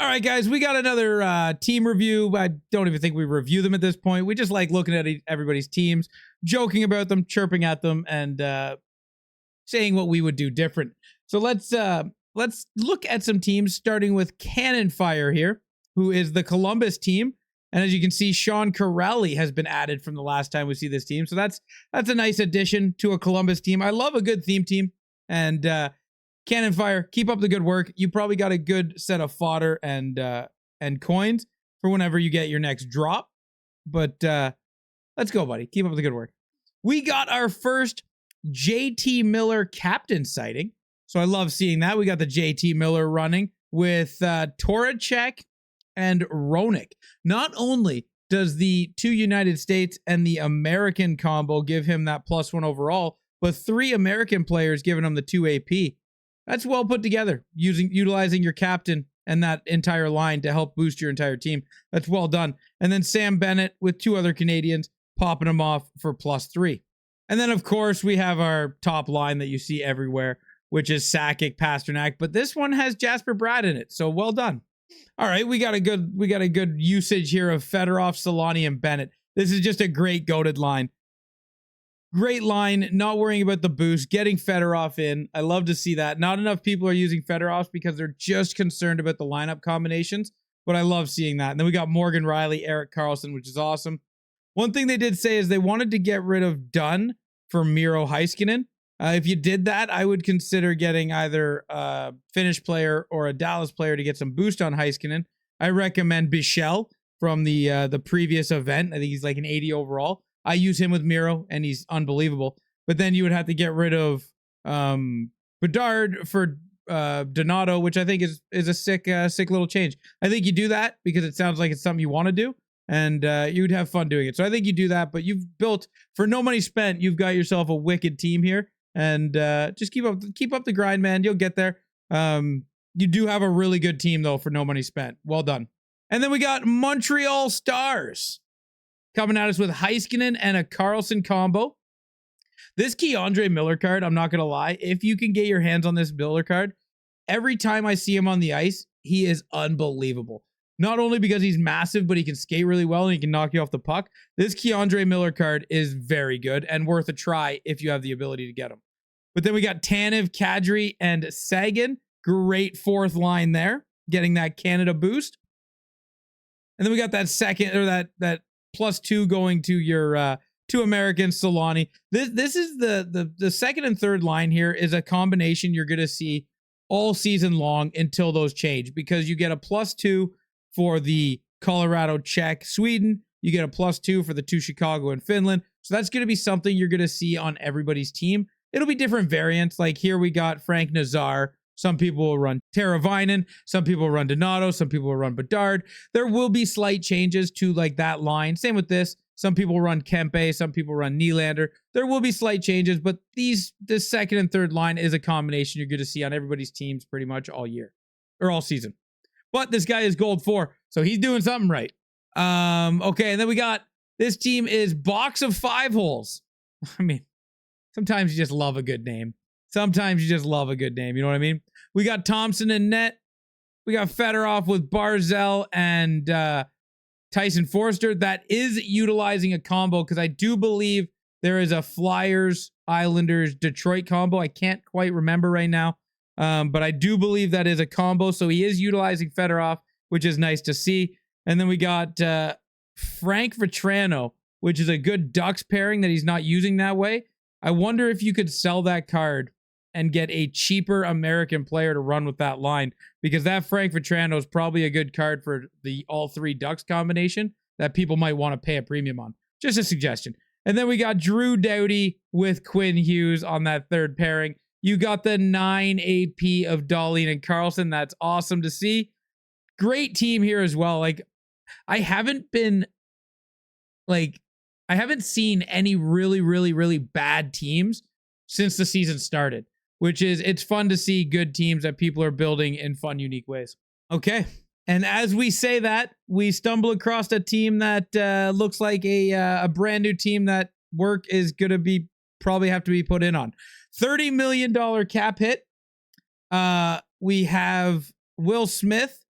All right, guys, we got another team review. I don't even think we review them at this point. We just like looking at everybody's teams, joking about them, chirping at them, and saying what we would do different. So let's look at some teams, starting with Canon Fire here, who is the Columbus team. And as you can see, Sean Corelli has been added from the last time we see this team. So that's a nice addition to a Columbus team. I love a good theme team. And Canon Fire, keep up the good work. You probably got a good set of fodder and coins for whenever you get your next drop. But let's go, buddy. Keep up the good work. We got our first JT Miller captain sighting. So I love seeing that. We got the JT Miller running with Toracek and Roenick. Not only does the 2 United States and the American combo give him that +1 overall, but 3 American players giving him the 2 AP. That's well put together, utilizing your captain and that entire line to help boost your entire team. That's well done. And then Sam Bennett with 2 other Canadians popping him off for +3. And then, of course, we have our top line that you see everywhere, which is Sakic, Pasternak, but this one has Jasper Bratt in it, so well done. All right, we got a good usage here of Fedorov, Solani, and Bennett. This is just a great goated line. Great line, not worrying about the boost, getting Fedorov in. I love to see that. Not enough people are using Fedorov because they're just concerned about the lineup combinations, but I love seeing that. And then we got Morgan Riley, Erik Karlsson, which is awesome. One thing they did say is they wanted to get rid of Dunn for Miro Heiskanen. If you did that, I would consider getting either a Finnish player or a Dallas player to get some boost on Heiskanen. I recommend Bichelle from the previous event. I think he's like an 80 overall. I use him with Miro, and he's unbelievable. But then you would have to get rid of Bedard for Donato, which I think is a sick little change. I think you do that because it sounds like it's something you want to do, and you'd have fun doing it. So I think you do that, but you've built, for no money spent, you've got yourself a wicked team here. And just keep up the grind, man. You'll get there. You do have a really good team, though, for no money spent. Well done. And then we got Montreal Stars coming at us with Heiskanen and a Karlsson combo. This K'Andre Miller card, I'm not going to lie, if you can get your hands on this Miller card, every time I see him on the ice, he is unbelievable. Not only because he's massive, but he can skate really well and he can knock you off the puck. This K'Andre Miller card is very good and worth a try if you have the ability to get him. But then we got Tanev, Kadri, and Sagan. Great 4th line there, getting that Canada boost. And then we got that second, or that +2 going to your 2 Americans, Solani. This is the second and third line here is a combination you're going to see all season long until those change, because you get a +2 for the Colorado, Czech, Sweden. You get a +2 for the 2 Chicago and Finland. So that's going to be something you're going to see on everybody's team. It'll be different variants. Like here we got Frank Nazar. Some people will run Teravainen. Some people will run Donato. Some people will run Bedard. There will be slight changes to like that line. Same with this. Some people run Kempe. Some people run Nylander. There will be slight changes, but the second and third line is a combination you're going to see on everybody's teams pretty much all year or all season. But this guy is gold 4, so he's doing something right. Okay, and then we got, this team is Box of 5 Holes. I mean, sometimes you just love a good name. Sometimes you just love a good name. You know what I mean? We got Thompson and net. We got Fedorov with Barzell and Tyson Forster. That is utilizing a combo, because I do believe there is a Flyers, Islanders, Detroit combo. I can't quite remember right now. But I do believe that is a combo. So he is utilizing Fedorov, which is nice to see. And then we got Frank Vetrano, which is a good Ducks pairing that he's not using that way. I wonder if you could sell that card and get a cheaper American player to run with that line, because that Frank Vetrano is probably a good card for the all 3 Ducks combination that people might want to pay a premium on. Just a suggestion. And then we got Drew Doughty with Quinn Hughes on that 3rd pairing. You got the 9 AP of Dahlin and Karlsson. That's awesome to see. Great team here as well. Like, I haven't seen any really bad teams since the season started, which is, it's fun to see good teams that people are building in fun, unique ways. Okay. And as we say that, we stumble across a team that looks like a brand new team that work is going to probably have to be put in on. $30 million cap hit. We have Will Smith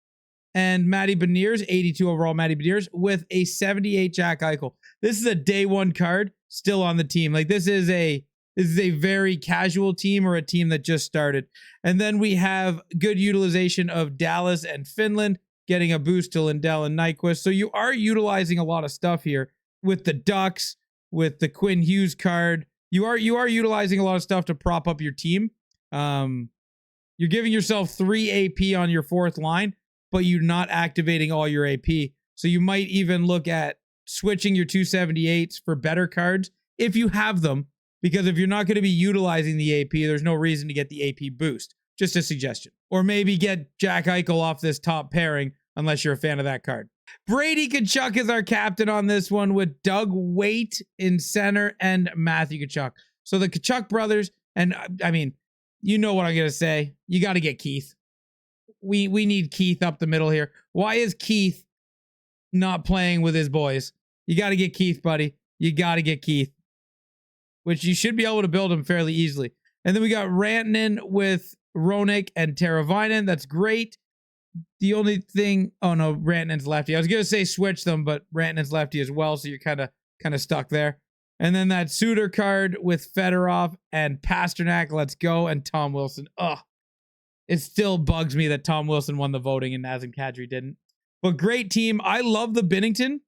and Matty Beniers, 82 overall Matty Beniers, with a 78 Jack Eichel. This is a day one card still on the team. Like this is a very casual team or a team that just started. And then we have good utilization of Dallas and Finland, getting a boost to Lindell and Nyquist. So you are utilizing a lot of stuff here with the Ducks, with the Quinn Hughes card. You are utilizing a lot of stuff to prop up your team. You're giving yourself 3 AP on your fourth line, but you're not activating all your AP. So you might even look at switching your 278s for better cards if you have them, because if you're not going to be utilizing the AP, there's no reason to get the AP boost. Just a suggestion. Or maybe get Jack Eichel off this top pairing, unless you're a fan of that card. Brady Tkachuk is our captain on this one, with Doug Waite in center and Matthew Tkachuk. So the Tkachuk brothers, and I mean, you know what I'm going to say. You got to get Keith. We need Keith up the middle here. Why is Keith not playing with his boys? You got to get Keith, buddy. You got to get Keith, which you should be able to build him fairly easily. And then we got Rantanen with Roenick and Teravainen. That's great. The only thing, oh no, Rantanen's lefty. I was going to say switch them, but Rantanen's lefty as well, so you're kind of stuck there. And then that Suter card with Fedorov and Pasternak, let's go, and Tom Wilson. Ugh. It still bugs me that Tom Wilson won the voting and Nazem Kadri didn't. But great team. I love the Binnington,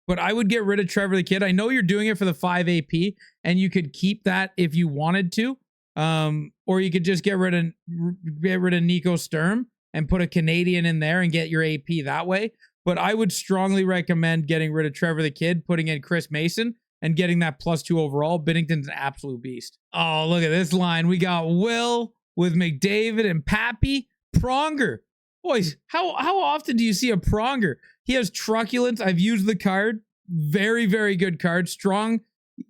but I would get rid of Trevor the Kid. I know you're doing it for the 5 AP, and you could keep that if you wanted to. Or you could just get rid of Nico Sturm and put a Canadian in there and get your AP that way. But I would strongly recommend getting rid of Trevor the Kid, putting in Chris Mason, and getting that +2 overall. Binnington's an absolute beast. Oh, look at this line. We got Will with McDavid and Pappy. Pronger. Boys, how often do you see a Pronger? He has truculence. I've used the card. Very, very good card. Strong.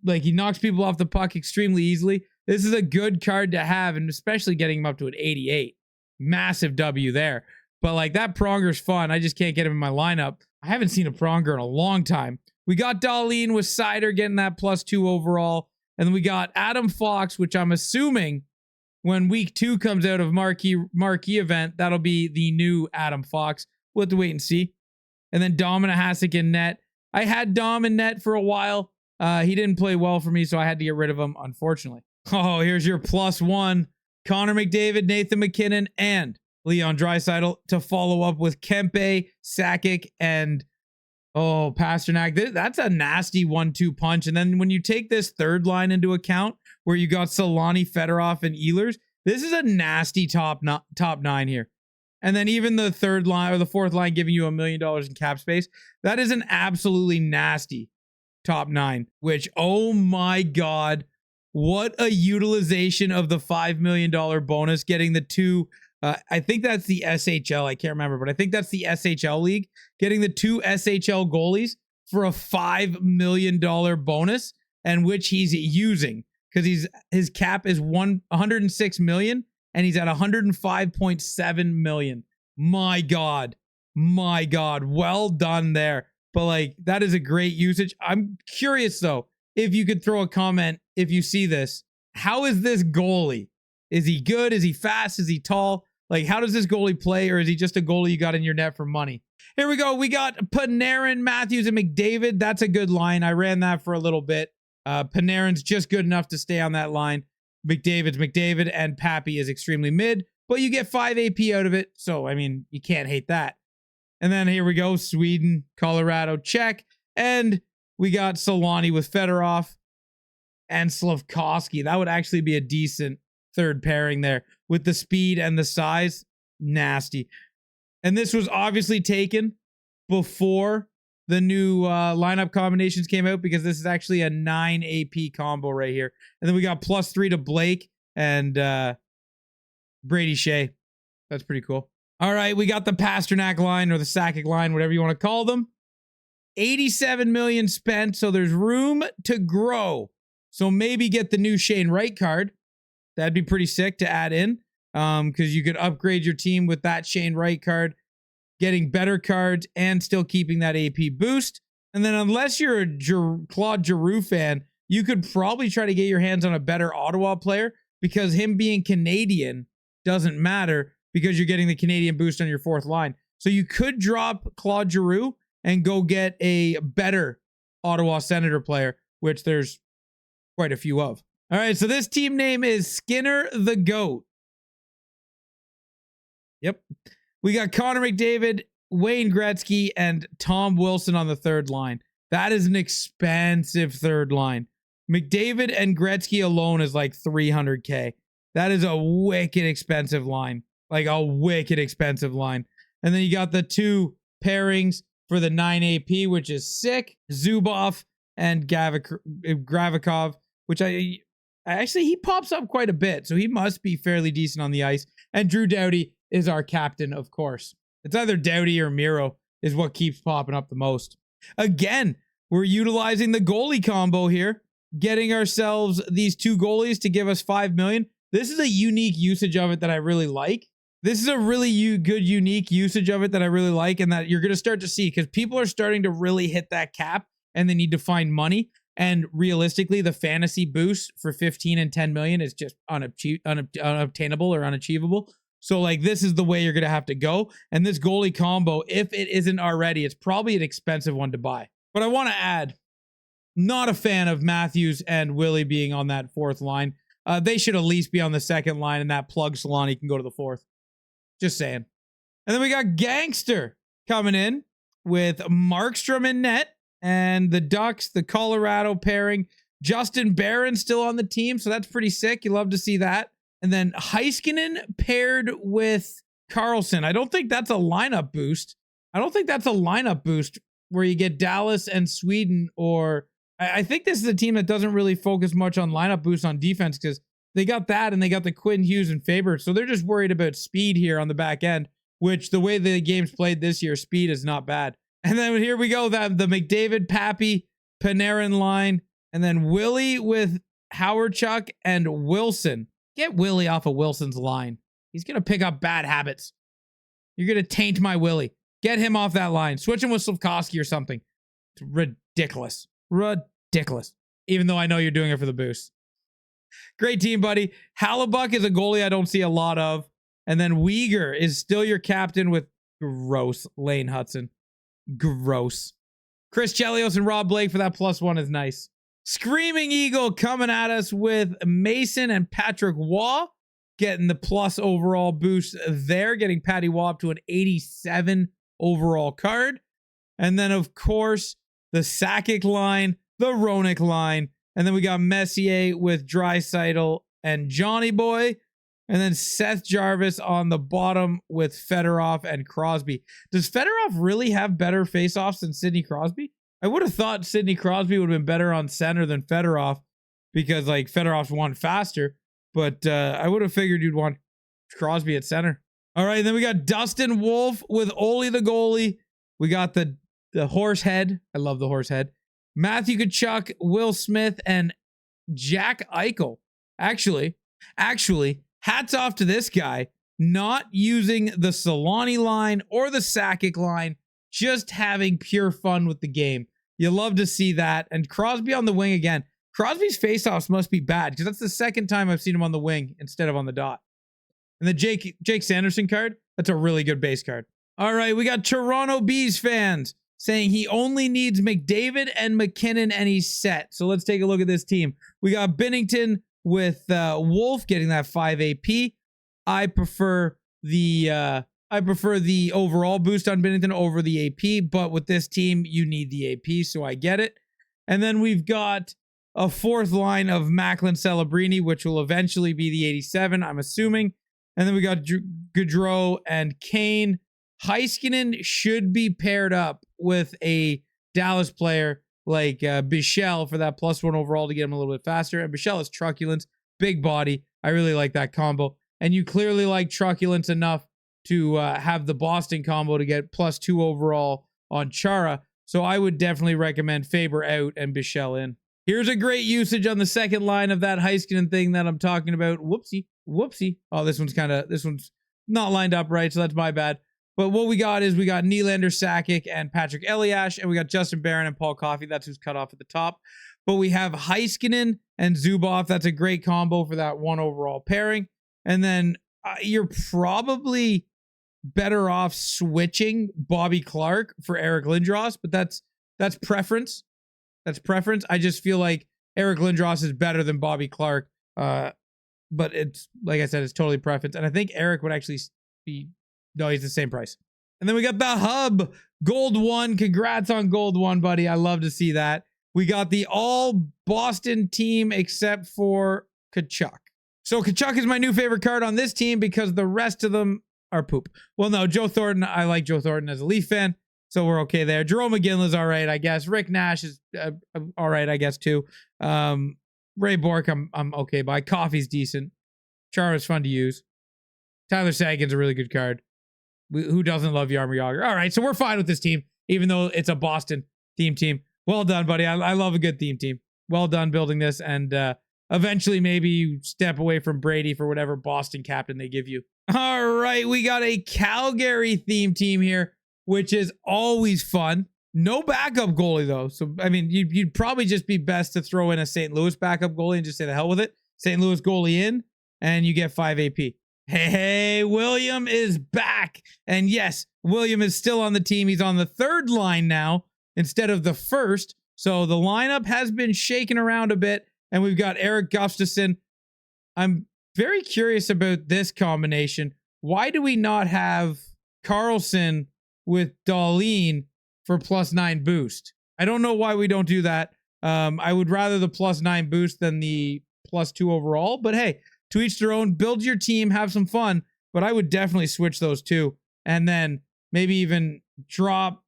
Like, he knocks people off the puck extremely easily. This is a good card to have, and especially getting him up to an 88. Massive W there. But, like, that Pronger's fun. I just can't get him in my lineup. I haven't seen a Pronger in a long time. We got Dahlin with Sider getting that +2 overall. And then we got Adam Fox, which I'm assuming when week 2 comes out of marquee event, that'll be the new Adam Fox. We'll have to wait and see. And then Dominic Hasek in net. I had Dom in net for a while. He didn't play well for me, so I had to get rid of him, unfortunately. Oh, here's your +1. Connor McDavid, Nathan McKinnon, and Leon Draisaitl to follow up with Kempe, Sakic, and Pasternak. That's a nasty 1-2 punch. And then when you take this third line into account, where you got Solani, Fedorov, and Ehlers, this is a nasty top 9 here. And then even the third line or the fourth line giving you $1 million in cap space, that is an absolutely nasty top 9. Which, oh my God, what a utilization of the $5 million bonus, getting the 2. I think that's the SHL. I can't remember, but I think that's the SHL league. Getting the 2 SHL goalies for a $5 million bonus, and which he's using because his cap is 106 million and he's at 105.7 million. My God, well done there. But like, that is a great usage. I'm curious though, if you could throw a comment if you see this. How is this goalie? Is he good? Is he fast? Is he tall? Like, how does this goalie play? Or is he just a goalie you got in your net for money? Here we go. We got Panarin, Matthews, and McDavid. That's a good line. I ran that for a little bit. Panarin's just good enough to stay on that line. McDavid's McDavid, and Pappy is extremely mid, but you get 5 AP out of it. So, I mean, you can't hate that. And then here we go. Sweden, Colorado, check. And we got Solani with Fedorov and Slavkovsky. That would actually be a decent third pairing there with the speed and the size. Nasty. And this was obviously taken before the new lineup combinations came out, because this is actually a 9 AP combo right here. And then we got +3 to Blake and Brady Shea. That's pretty cool. All right, we got the Pasternak line, or the Sakic line, whatever you want to call them. 87 million spent, so there's room to grow. So maybe get the new Shane Wright card. That'd be pretty sick to add in, because you could upgrade your team with that Shane Wright card, getting better cards and still keeping that AP boost. And then unless you're a Claude Giroux fan, you could probably try to get your hands on a better Ottawa player, because him being Canadian doesn't matter, because you're getting the Canadian boost on your fourth line. So you could drop Claude Giroux and go get a better Ottawa Senator player, which there's quite a few of. All right, so this team name is Skinner the Goat. Yep. We got Connor McDavid, Wayne Gretzky, and Tom Wilson on the third line. That is an expensive third line. McDavid and Gretzky alone is like $300K. That is a wicked expensive line. Like a wicked expensive line. And then you got the two pairings for the 9 AP, which is sick. Zubov and Gravikov, which I actually, he pops up quite a bit. So he must be fairly decent on the ice. And Drew Doughty is our captain, of course. It's either Doughty or Miro is what keeps popping up the most. Again, we're utilizing the goalie combo here, getting ourselves these two goalies to give us $5 million. This is a unique usage of it that I really like. This is a really good, unique usage of it that I really like, and that you're going to start to see because people are starting to really hit that cap and they need to find money. And realistically, the fantasy boost for 15 and 10 million is just unobtainable or unachievable. So like this is the way you're going to have to go. And this goalie combo, if it isn't already, it's probably an expensive one to buy. But I want to add, not a fan of Matthews and Willie being on that fourth line. They should at least be on the second line, and that plug Solani can go to the fourth. Just saying. And then we got Gangster coming in with Markstrom in net, and the Ducks, the Colorado pairing. Justin Barron still on the team, so that's pretty sick. You love to see that. And then Heiskanen paired with Carlson. I don't think that's a lineup boost. I don't think that's a lineup boost where you get Dallas and Sweden, or I think this is a team that doesn't really focus much on lineup boosts on defense because they got that and they got the Quinn Hughes and Faber. So they're just worried about speed here on the back end, which the way the game's played this year, speed is not bad. And then here we go, the McDavid, Pappy, Panarin line, and then Willie with Howard Chuck and Wilson. Get Willie off of Wilson's line. He's going to pick up bad habits. You're going to taint my Willie. Get him off that line. Switch him with Slafkovsky or something. It's ridiculous. Ridiculous. Even though I know you're doing it for the boost. Great team, buddy. Hallebuck is a goalie I don't see a lot of. And then Uyghur is still your captain with gross Lane Hudson. Gross. Chris Chelios and Rob Blake for that +1 is nice. Screaming Eagle coming at us with Mason and Patrick Waugh. Getting the plus overall boost there. Getting Patty Waugh up to an 87 overall card. And then, of course, the Sakic line, the Roenick line. And then we got Messier with Draisaitl and Johnny Boy. And then Seth Jarvis on the bottom with Fedorov and Crosby. Does Fedorov really have better faceoffs than Sidney Crosby? I would have thought Sidney Crosby would have been better on center than Fedorov because like Fedorov's won faster. But I would have figured you'd want Crosby at center. All right, then we got Dustin Wolf with Ole the goalie. We got the horse head. I love the horse head. Matthew Tkachuk, Will Smith, and Jack Eichel. Actually, hats off to this guy, not using the Solani line or the Sakic line, just having pure fun with the game. You love to see that. And Crosby on the wing again. Crosby's faceoffs must be bad because that's the second time I've seen him on the wing instead of on the dot. And the Jake Sanderson card, that's a really good base card. All right, we got Toronto Bees fans saying he only needs McDavid and McKinnon and he's set. So let's take a look at this team. We got Binnington with Wolf getting that 5 AP. I prefer the overall boost on Binnington over the AP, but with this team, you need the AP, so I get it. And then we've got a fourth line of Macklin Celebrini, which will eventually be the 87, I'm assuming. And then we got Gaudreau and Kane. Heiskanen should be paired up with a Dallas player like Bichelle for that +1 overall to get him a little bit faster. And Bichelle is truculence, big body. I really like that combo. And you clearly like truculence enough to have the Boston combo to get +2 overall on Chara. So I would definitely recommend Faber out and Bichelle in. Here's a great usage on the second line of that Heiskanen thing that I'm talking about. Whoopsie. Oh, this one's not lined up right, so that's my bad. But what we got is we got Nylander, Sakic, and Patrick Eliash, and we got Justin Barron and Paul Coffey. That's who's cut off at the top. But we have Heiskanen and Zubov. That's a great combo for that 1 overall pairing. And then you're probably better off switching Bobby Clark for Eric Lindros, but that's preference. That's preference. I just feel like Eric Lindros is better than Bobby Clark. But it's, like I said, it's totally preference. And I think Eric would actually be, no, he's the same price. And then we got the Hub Gold 1. Congrats on Gold 1, buddy. I love to see that. We got the all Boston team except for Tkachuk. So Tkachuk is my new favorite card on this team because the rest of them are poop. Well, no, Joe Thornton. I like Joe Thornton as a Leaf fan, so we're okay there. Jerome McGinley's all right, I guess. Rick Nash is all right, I guess, too. Ray Bork, I'm okay by. Coffee's decent. Chara's fun to use. Tyler Seguin's a really good card. Who doesn't love Jaromir Jagr? All right, so we're fine with this team, even though it's a Boston theme team. Well done, buddy. I love a good theme team. Well done building this, and eventually maybe you step away from Brady for whatever Boston captain they give you. All right, we got a Calgary theme team here, which is always fun. No backup goalie, though. So, I mean, you'd probably just be best to throw in a St. Louis backup goalie and just say the hell with it. St. Louis goalie in, and you get 5 AP. Hey, William is back. And yes, William is still on the team. He's on the third line now instead of the first. So the lineup has been shaken around a bit. And we've got Eric Gustafsson. I'm very curious about this combination. Why do we not have Carlson with Dahlin for +9 boost? I don't know why we don't do that. I would rather the +9 boost than the +2 overall. But hey, to each their own. Build your team, have some fun. But I would definitely switch those two. And then maybe even drop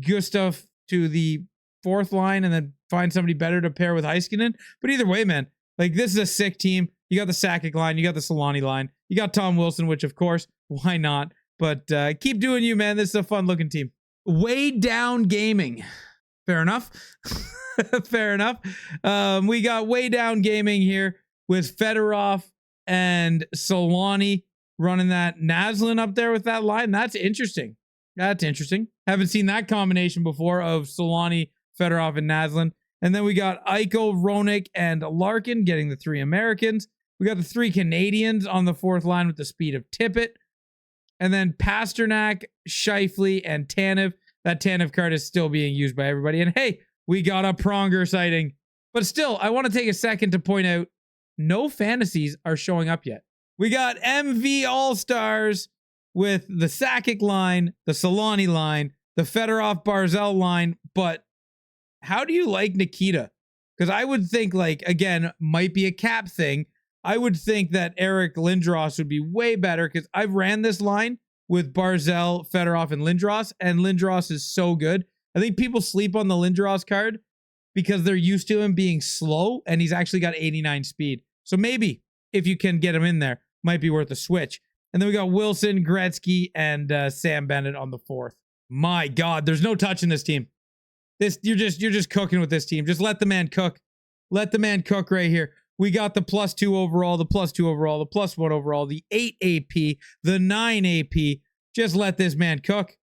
Gustav to the 4th line and then find somebody better to pair with Heiskanen. But either way, man, like, this is a sick team. You got the Sakic line. You got the Solani line. You got Tom Wilson, which, of course, why not? But keep doing you, man. This is a fun-looking team. Way Down Gaming. Fair enough. Fair enough. We got Way Down Gaming here with Fedorov and Solani running that Naslin up there with that line. That's interesting. That's interesting. Haven't seen that combination before of Solani, Fedorov, and Naslin. And then we got Eichel, Roenick, and Larkin getting the 3 Americans. We got the 3 Canadians on the 4th line with the speed of Tippett. And then Pasternak, Scheifele, and Tanev. That Tanev card is still being used by everybody. And hey, we got a Pronger sighting. But still, I want to take a second to point out no fantasies are showing up yet. We got MV All-Stars with the Sakic line, the Solani line, the Fedorov Barzal line. But how do you like Nikita? Because I would think, like, again, might be a cap thing. I would think that Eric Lindros would be way better because I've ran this line with Barzal, Fedorov, and Lindros is so good. I think people sleep on the Lindros card because they're used to him being slow, and he's actually got 89 speed. So maybe if you can get him in there, might be worth a switch. And then we got Wilson, Gretzky, and Sam Bennett on the 4th. My God, there's no touch in this team. You're just cooking with this team. Just let the man cook. Let the man cook right here. We got the +2 overall, the +2 overall, the +1 overall, the 8 AP, the 9 AP. Just let this man cook.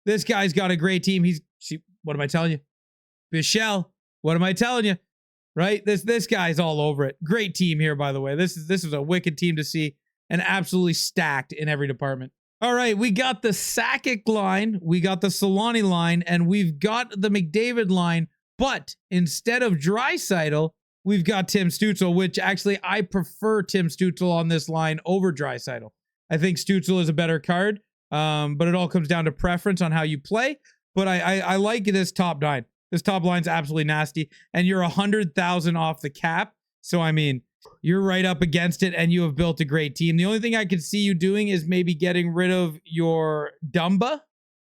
This guy's got a great team. What am I telling you? Bichelle, what am I telling you? Right? This guy's all over it. Great team here, by the way. This is a wicked team to see and absolutely stacked in every department. All right, we got the Sakic line, we got the Solani line, and we've got the McDavid line. But instead of Draisaitl, we've got Tim Stützle, which actually I prefer Tim Stützle on this line over Draisaitl. I think Stützle is a better card, but it all comes down to preference on how you play. But I like this top 9. This top line's absolutely nasty, and you're 100,000 off the cap. So, I mean, you're right up against it, and you have built a great team. The only thing I could see you doing is maybe getting rid of your Dumba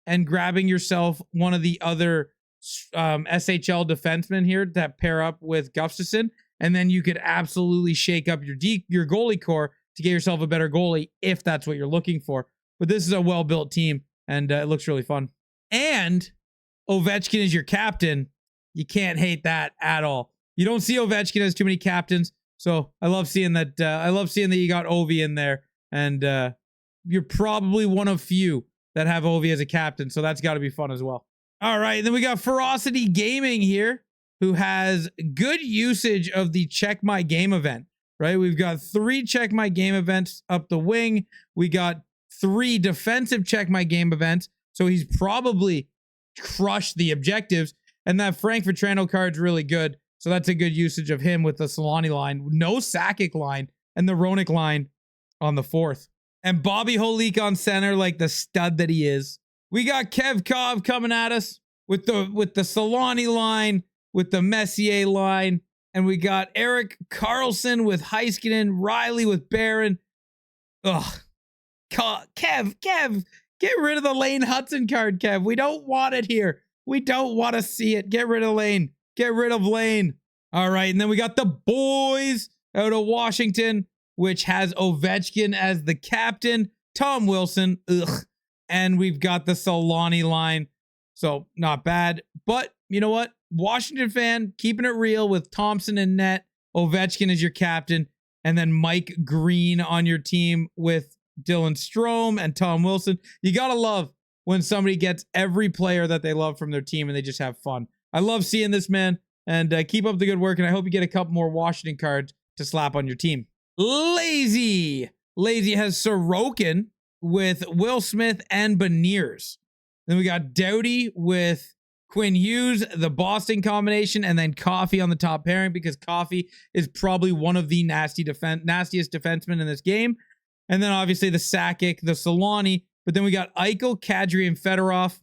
and grabbing yourself one of the other SHL defensemen here that pair up with Gustafsson, and then you could absolutely shake up your goalie core to get yourself a better goalie if that's what you're looking for. But this is a well-built team, and it looks really fun. And Ovechkin is your captain. You can't hate that at all. You don't see Ovechkin as too many captains, so I love seeing that. I love seeing that you got Ovi in there, and you're probably one of few that have Ovi as a captain, so that's got to be fun as well. All right, then we got Ferocity Gaming here, who has good usage of the Check My Game event, right? We've got 3 Check My Game events up the wing. We got 3 defensive check my game events. So he's probably crushed the objectives. And that Frank Vetrano card's really good. So that's a good usage of him with the Solani line. No Sakic line and the Roenick line on the 4th. And Bobby Holik on center like the stud that he is. We got Kev Kov coming at us with the Solani line, with the Messier line. And we got Eric Carlson with Heiskanen, Riley with Barron. Ugh. Kev, get rid of the Lane Hudson card, Kev. We don't want it here. We don't want to see it. Get rid of Lane. Get rid of Lane. All right, and then we got the boys out of Washington, which has Ovechkin as the captain, Tom Wilson, and we've got the Solani line. So not bad. But you know what? Washington fan, keeping it real with Thompson and net. Ovechkin is your captain. And then Mike Green on your team with Dylan Strome and Tom Wilson. You got to love when somebody gets every player that they love from their team and they just have fun. I love seeing this, man. And keep up the good work. And I hope you get a couple more Washington cards to slap on your team. Lazy has Sorokin with Will Smith and Beniers. Then we got Doughty with Quinn Hughes, the Boston combination, and then Coffee on the top pairing because Coffee is probably one of the nastiest defensemen in this game. And then obviously the Sakic, the Solani, but then we got Eichel, Kadri, and Fedorov.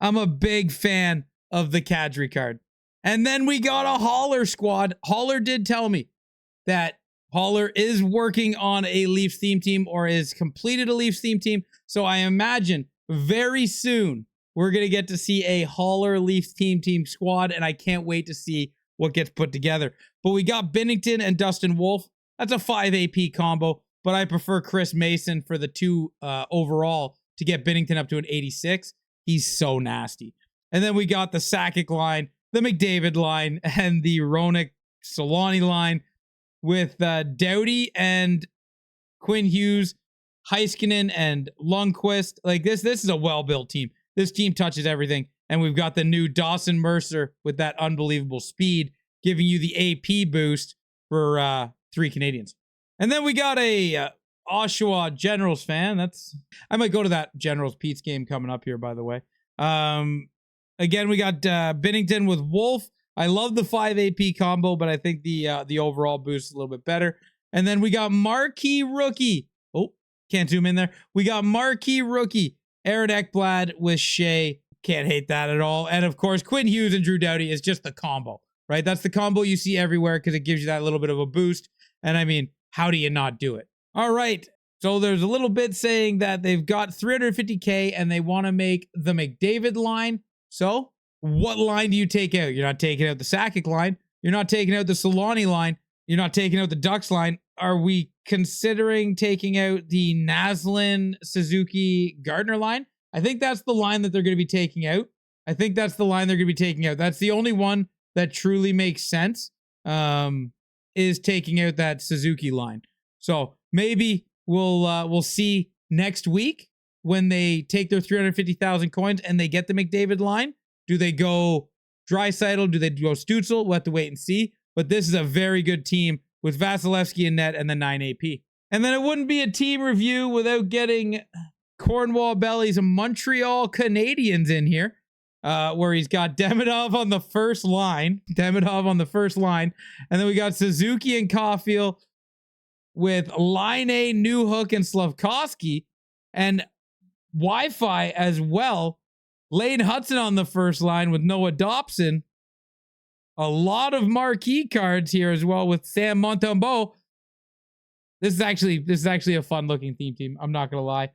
I'm a big fan of the Kadri card. And then we got a Holler squad. Holler did tell me that Holler is working on a Leafs theme team or is completed a Leafs theme team. So I imagine very soon we're going to get to see a Holler Leafs team squad. And I can't wait to see what gets put together. But we got Binnington and Dustin Wolf. That's a 5 AP combo. But I prefer Chris Mason for the 2 overall to get Binnington up to an 86. He's so nasty. And then we got the Sakic line, the McDavid line, and the Roenick Solani line with Doughty and Quinn Hughes, Heiskanen, and Lundqvist. Like this is a well-built team. This team touches everything. And we've got the new Dawson Mercer with that unbelievable speed, giving you the AP boost for 3 Canadians. And then we got a Oshawa Generals fan. I might go to that Generals Pete's game coming up here, by the way. Again, we got Binnington with Wolf. I love the 5 AP combo, but I think the overall boost is a little bit better. And then we got marquee rookie. Oh, can't zoom in there. We got marquee rookie Aaron Ekblad with Shea. Can't hate that at all. And of course, Quinn Hughes and Drew Doughty is just the combo, right? That's the combo you see everywhere because it gives you that little bit of a boost. And I mean, how do you not do it? All right. So there's a little bit saying that they've got 350K and they want to make the McDavid line. So what line do you take out? You're not taking out the Sakic line. You're not taking out the Solani line. You're not taking out the Ducks line. Are we considering taking out the Naslin, Suzuki, Gardner line? I think that's the line that they're going to be taking out. That's the only one that truly makes sense. Is taking out that Suzuki line. So maybe we'll see next week when they take their 350,000 coins and they get the McDavid line. Do they go Draisaitl? Do they go Stützle? We'll have to wait and see. But this is a very good team with Vasilevsky in net and the 9 AP. And then it wouldn't be a team review without getting Cornwall Belly's Montreal Canadiens in here. Where he's got Demidov on the first line. And then we got Suzuki and Caulfield with Line A, Newhook, and Slavkovsky. And Wi-Fi as well. Lane Hudson on the first line with Noah Dobson. A lot of marquee cards here as well with Sam Montembeault. This is actually a fun-looking theme team. I'm not going to lie.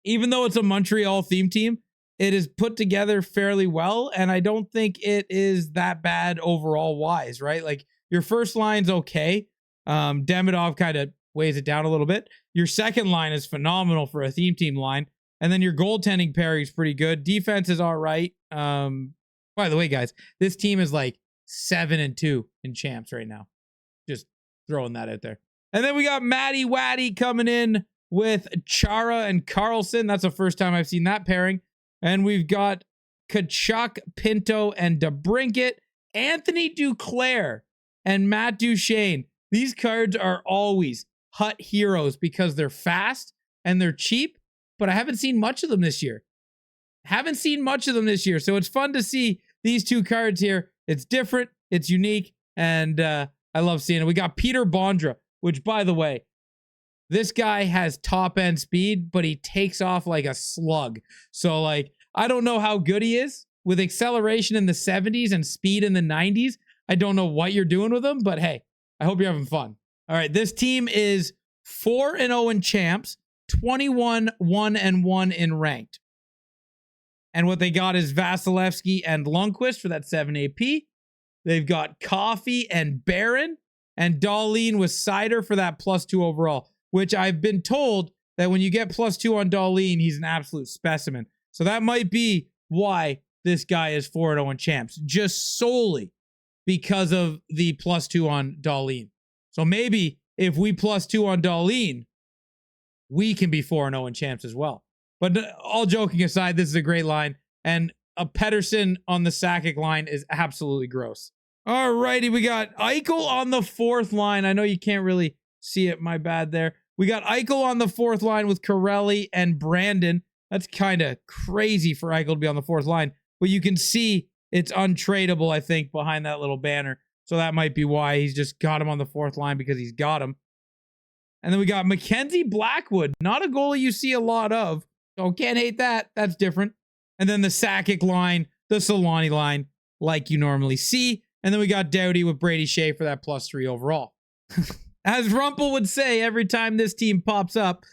Even though it's a Montreal theme team, it is put together fairly well, and I don't think it is that bad overall wise, right? Like, your first line's okay. Demidov kind of weighs it down a little bit. Your second line is phenomenal for a theme team line, and then your goaltending pairing is pretty good. Defense is all right. By the way, guys, this team is like 7-2 in champs right now. Just throwing that out there. And then we got Matty Waddy coming in with Chara and Carlson. That's the first time I've seen that pairing. And we've got Kachuk, Pinto, and DeBrincat, Anthony Duclair, and Matt Duchene. These cards are always Hut heroes because they're fast and they're cheap, but I haven't seen much of them this year. So it's fun to see these two cards here. It's different, it's unique, and I love seeing it. We got Peter Bondra, which, by the way, this guy has top end speed, but he takes off like a slug. So, like, I don't know how good he is with acceleration in the 70s and speed in the 90s. I don't know what you're doing with him, but hey, I hope you're having fun. All right, this team is 4-0 in champs, 21-1-1 in ranked. And what they got is Vasilevsky and Lundqvist for that 7 AP. They've got Coffee and Barron, and Dahlin with Sider for that +2 overall, which I've been told that when you get +2 on Dahlin, he's an absolute specimen. So that might be why this guy is 4-0 in champs, just solely because of the +2 on Dahlin. So maybe if we +2 on Dahlin, we can be 4-0 in champs as well. But all joking aside, this is a great line. And a Pettersson on the Sakic line is absolutely gross. All righty, we got Eichel on the 4th line. I know you can't really see it. My bad there. We got Eichel on the 4th line with Corelli and Brandon. That's kind of crazy for Eichel to be on the 4th line. But you can see it's untradeable, I think, behind that little banner. So that might be why he's just got him on the 4th line, because he's got him. And then we got Mackenzie Blackwood. Not a goalie you see a lot of. So can't hate that. That's different. And then the Sakic line, the Solani line, like you normally see. And then we got Doughty with Brady Shea for that +3 overall. As Rumpel would say every time this team pops up,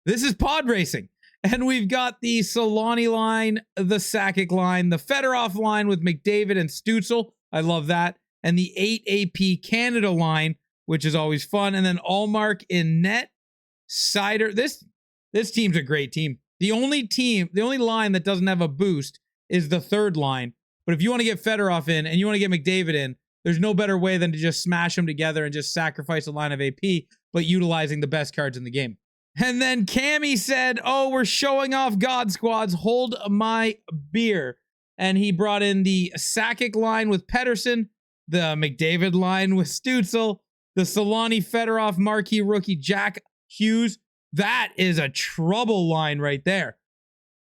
this is pod racing. And we've got the Solani line, the Sakic line, the Fedorov line with McDavid and Stützle. I love that. And the 8 AP Canada line, which is always fun. And then Allmark in net, Sider. This team's a great team. The only line that doesn't have a boost is the 3rd line. But if you want to get Fedorov in and you want to get McDavid in, there's no better way than to just smash them together and just sacrifice a line of AP, but utilizing the best cards in the game. And then Cammy said, oh, we're showing off God Squads. Hold my beer. And he brought in the Sakic line with Pettersson, the McDavid line with Stützle, the Solani Fedorov marquee rookie Jack Hughes. That is a trouble line right there.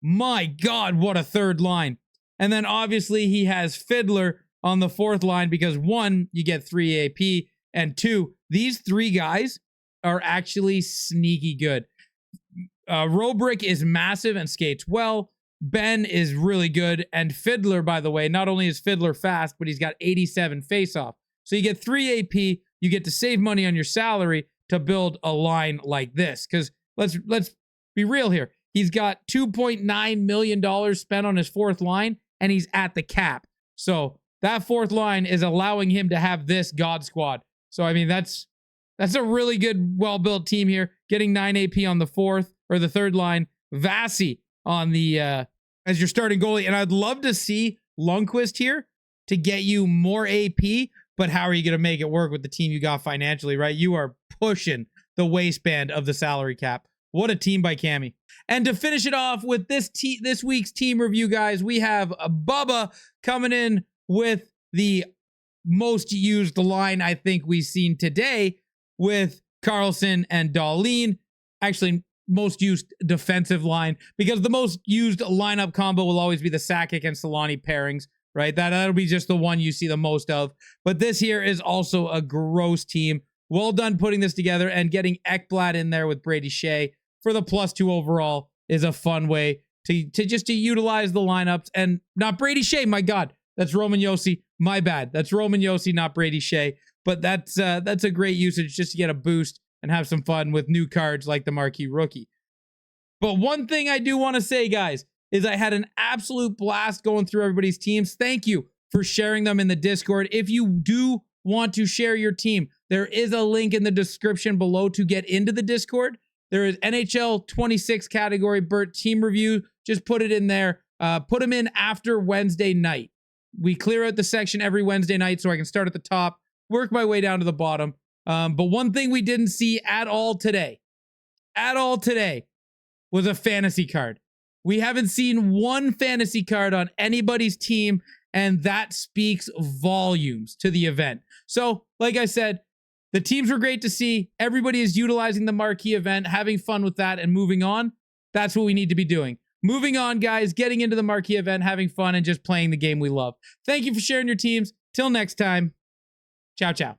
My God, what a 3rd line. And then obviously he has Fiddler on the 4th line because 1, you get 3 AP, and 2, these 3 guys are actually sneaky good. Robrick is massive and skates well. Ben is really good. And Fiddler, by the way, not only is Fiddler fast, but he's got 87 faceoff. So you get 3 AP, you get to save money on your salary to build a line like this. Because let's be real here. He's got $2.9 million spent on his 4th line, and he's at the cap. So that 4th line is allowing him to have this God Squad. So, I mean, that's a really good, well-built team here. Getting 9 AP on the 4th or the 3rd line. Vasi on the as your starting goalie. And I'd love to see Lundqvist here to get you more AP. But how are you going to make it work with the team you got financially, right? You are pushing the waistband of the salary cap. What a team by Cammy. And to finish it off with this week's team review, guys, we have Bubba coming in with the most used line I think we've seen today with Carlson and Dahlin. Actually, most used defensive line, because the most used lineup combo will always be the Sakic and Solani pairings, right? That'll be just the one you see the most of. But this here is also a gross team. Well done putting this together, and getting Ekblad in there with Brady Shea for the +2 overall is a fun way to utilize the lineups. And not Brady Shea, my God, that's Roman Josi. My bad. That's Roman Josi, not Brady Shea. But that's a great usage just to get a boost and have some fun with new cards like the marquee rookie. But one thing I do want to say, guys, is I had an absolute blast going through everybody's teams. Thank you for sharing them in the Discord. If you do want to share your team, there is a link in the description below to get into the Discord. There is NHL 26 category, Bert team review. Just put it in there. Put them in after Wednesday night. We clear out the section every Wednesday night so I can start at the top, work my way down to the bottom. But one thing we didn't see at all today, was a fantasy card. We haven't seen one fantasy card on anybody's team, and that speaks volumes to the event. So, like I said, The teams were great to see. Everybody is utilizing the marquee event, having fun with that, and moving on. That's what we need to be doing. Moving on, guys, getting into the marquee event, having fun, and just playing the game we love. Thank you for sharing your teams. Till next time. Ciao, ciao.